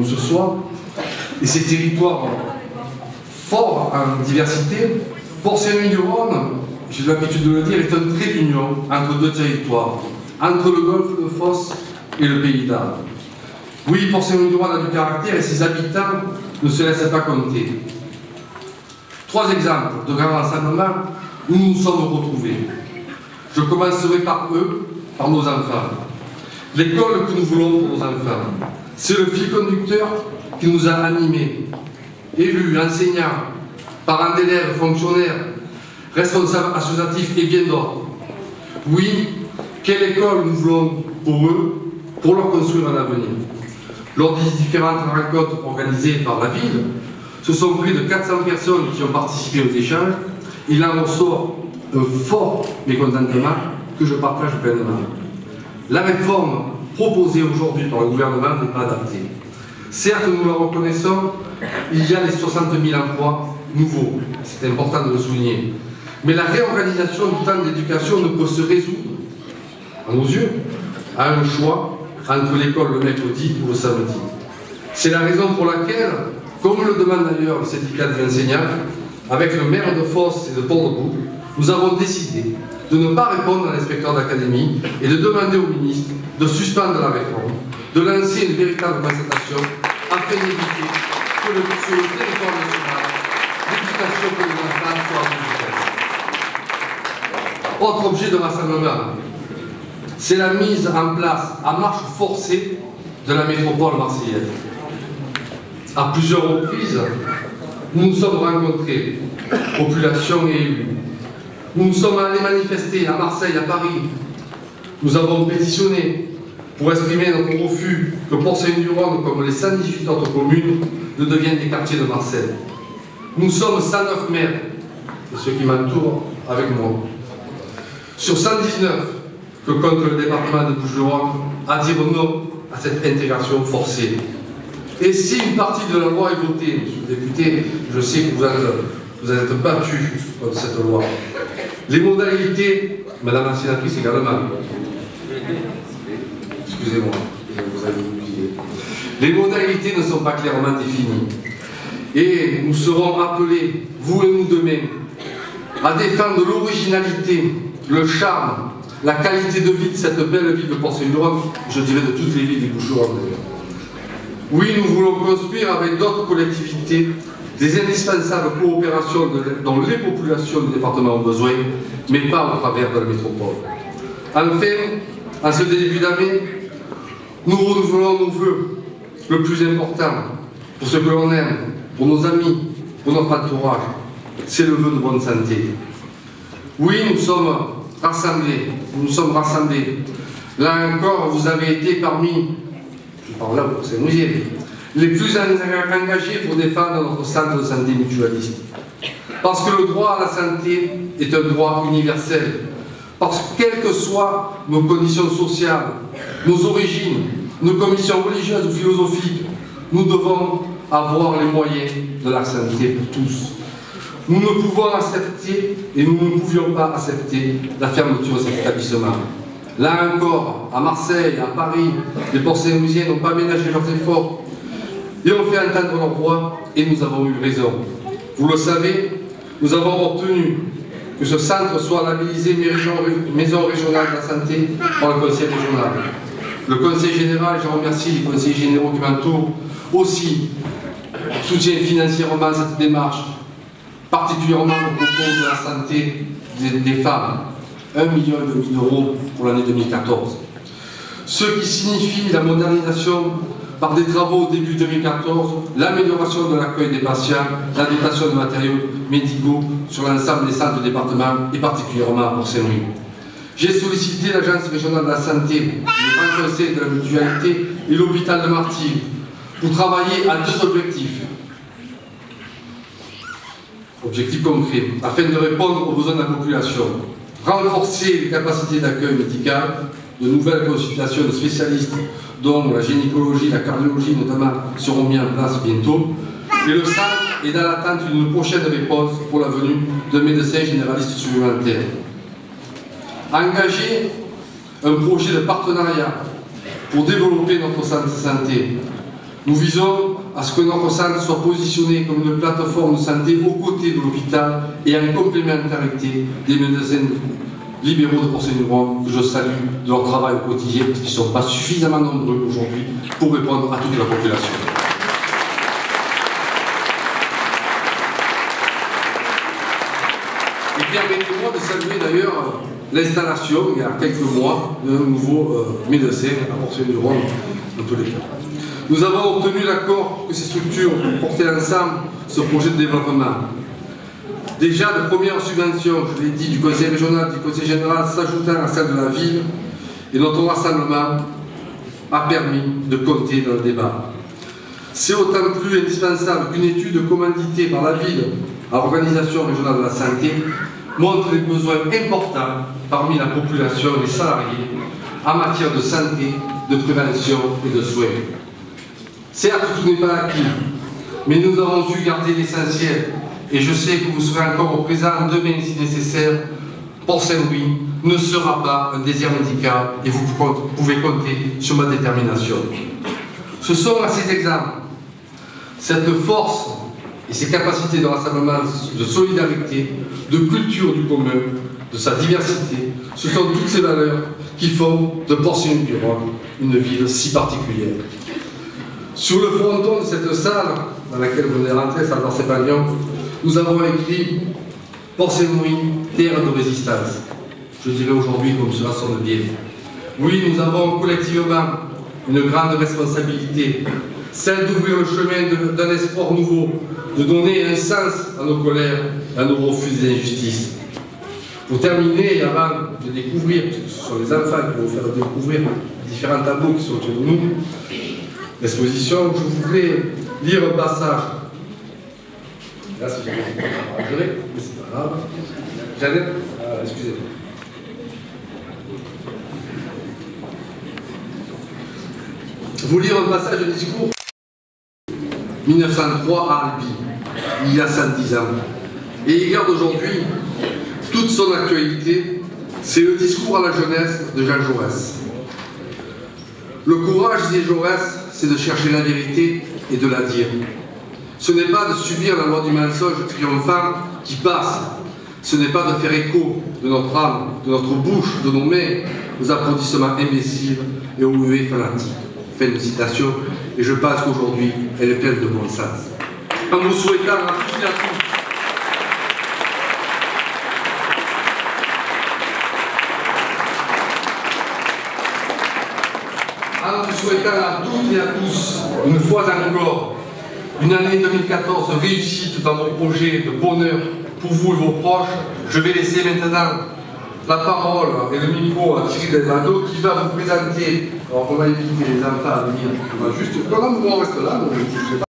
ce soir, et ces territoires forts en diversité, Port-Saint-Louis-du-Rhône, j'ai l'habitude de le dire, est un trait d'union entre deux territoires, entre le golfe de Fos et le Pays d'Arles. Oui, Port-Saint-Louis-du-Rhône a du caractère et ses habitants ne se laissent pas compter. Trois exemples de grands rassemblements où nous nous sommes retrouvés. Je commencerai par eux, par nos enfants. L'école que nous voulons pour nos enfants, c'est le fil conducteur qui nous a animés, élus, enseignants, parents d'élèves, fonctionnaires, responsables associatifs et bien d'autres. Oui, quelle école nous voulons pour eux, pour leur construire un avenir. Lors des différentes rencontres organisées par la ville, ce sont plus de 400 personnes qui ont participé aux échanges. Il en ressort un fort mécontentement que je partage pleinement. La réforme proposée aujourd'hui par le gouvernement n'est pas adaptée. Certes, nous le reconnaissons, il y a les 60 000 emplois nouveaux, c'est important de le souligner. Mais la réorganisation du temps d'éducation ne peut se résoudre, à nos yeux, à un choix entre l'école le mercredi ou le samedi. C'est la raison pour laquelle, comme le demande d'ailleurs le syndicat des enseignants, avec le maire de Fos et de Port-de-Bouc, nous avons décidé de ne pas répondre à l'inspecteur d'académie et de demander au ministre de suspendre la réforme, de lancer une véritable concertation afin d'éviter que sur le territoire national, l'éducation pour les enfants soit en autre objet de rassemblement, c'est la mise en place à marche forcée de la métropole marseillaise. À plusieurs reprises, nous nous sommes rencontrés, population et élus. Nous nous sommes allés manifester à Marseille, à Paris. Nous avons pétitionné pour exprimer notre refus que Port-Saint-Louis-du-Rhône, comme les 118 autres communes, ne deviennent des quartiers de Marseille. Nous sommes 109 maires, et ceux qui m'entourent avec moi, sur 119 que compte le département de Bouches-du-Rhône, à dire non à cette intégration forcée. Et si une partie de la loi est votée, monsieur le député, je sais que vous êtes battu contre cette loi. Les modalités, madame la sénatrice également, excusez-moi, vous avez oublié. Les modalités ne sont pas clairement définies. Et nous serons appelés, vous et nous demain, à défendre l'originalité, le charme, la qualité de vie de cette belle ville de Port-Saint-Louis-du-Rhône, je dirais de toutes les villes des Bouches-du-Rhône d'ailleurs. Oui, nous voulons construire avec d'autres collectivités des indispensables coopérations dont les populations du département ont besoin, mais pas au travers de la métropole. Enfin, en ce début d'année, nous renouvelons nos vœux. Le plus important, pour ce que l'on aime, pour nos amis, pour notre entourage, c'est le vœu de bonne santé. Oui, nous sommes rassemblés. Là encore, vous avez été parmi, je parle là pour Saint-Louis, les plus engagés pour défendre notre centre de santé mutualiste. Parce que le droit à la santé est un droit universel. Parce que quelles que soient nos conditions sociales, nos origines, nos convictions religieuses ou philosophiques, nous devons avoir les moyens de la santé pour tous. Nous ne pouvons accepter, et nous ne pouvions pas accepter, la fermeture de cet établissement. Là encore, à Marseille, à Paris, les Port-Saint-Louisiens n'ont pas ménagé leurs efforts et ont fait entendre leur voix, et nous avons eu raison. Vous le savez, nous avons obtenu que ce centre soit labellisé Maison régionale de la santé par le Conseil régional. Le Conseil général, je remercie les conseillers généraux qui m'entourent, aussi soutient financièrement cette démarche, particulièrement au propos de la santé des femmes. 1,5 million d'euros pour l'année 2014. Ce qui signifie la modernisation par des travaux au début 2014, l'amélioration de l'accueil des patients, la dotation de matériaux médicaux sur l'ensemble des centres de département et particulièrement à Port-Saint-Louis. J'ai sollicité l'Agence régionale de la santé, le Grand Conseil de la mutualité et l'hôpital de Martigues pour travailler à deux objectifs. Objectifs concrets, afin de répondre aux besoins de la population. Renforcer les capacités d'accueil médical, de nouvelles consultations de spécialistes dont la gynécologie, la cardiologie notamment seront mis en place bientôt. Et le centre est dans l'attente d'une prochaine réponse pour la venue de médecins généralistes supplémentaires. Engager un projet de partenariat pour développer notre centre de santé. Nous visons à ce que notre centre soit positionné comme une plateforme de santé aux côtés de l'hôpital et en complémentarité des médecins libéraux de Porcé-Nuron, que je salue de leur travail au quotidien, parce qu'ils ne sont pas suffisamment nombreux aujourd'hui pour répondre à toute la population. Et permettez-moi de saluer d'ailleurs l'installation, il y a quelques mois, d'un nouveau médecin à Porcé-Nuron, dans tous les cas. Nous avons obtenu l'accord que ces structures portaient ensemble ce projet de développement. Déjà, de premières subventions, je l'ai dit, du conseil régional, du conseil général, s'ajoutant à celle de la ville, et notre rassemblement a permis de compter dans le débat. C'est autant plus indispensable qu'une étude commanditée par la ville à l'Organisation régionale de la santé montre les besoins importants parmi la population et les salariés en matière de santé, de prévention et de soins. Certes, tout n'est pas acquis, mais nous avons su garder l'essentiel. Et je sais que vous serez encore présents demain si nécessaire. Port-Saint-Louis ne sera pas un désert médical et vous pouvez compter sur ma détermination. Ce sont à ces exemples, cette force et ces capacités de rassemblement, de solidarité, de culture du commun, de sa diversité, ce sont toutes ces valeurs qui font de Porcé-Nuron une ville si particulière. Sur le fronton de cette salle, dans laquelle vous venez rentrer, salle d'Orcépagnon, nous avons écrit Porcé-Louis, terre de résistance. Je dirais aujourd'hui comme cela sonne bien. Oui, nous avons collectivement une grande responsabilité, celle d'ouvrir le chemin d'un espoir nouveau, de donner un sens à nos colères, à nos refus d'injustice. Pour terminer, et avant de découvrir, parce que ce sont les enfants qui vont vous faire découvrir différents tableaux qui sont autour de nous, l'exposition, je voudrais lire un passage. Là, si j'ai pas gérer, mais c'est pas grave. Jeannette, excusez-moi. Vous lire un passage de discours 1903 à Albi, il y a 110 ans. Et il garde aujourd'hui toute son actualité, c'est le discours à la jeunesse de Jean Jaurès. Le courage, disait Jaurès, c'est de chercher la vérité et de la dire. Ce n'est pas de subir la loi du mensonge triomphant qui passe. Ce n'est pas de faire écho de notre âme, de notre bouche, de nos mains, aux applaudissements imbéciles et aux huées fanatiques. Fin de citation, et je pense qu'aujourd'hui, elle est pleine de bon sens. En vous souhaitant à toutes et à tous en vous souhaitant à toutes et à tous, une fois encore, une année 2014 réussite dans vos projets de bonheur pour vous et vos proches, je vais laisser maintenant la parole et le micro à Thierry Delvado qui va vous présenter. Alors on va inviter les enfants à venir. On va juste. Non, on reste là.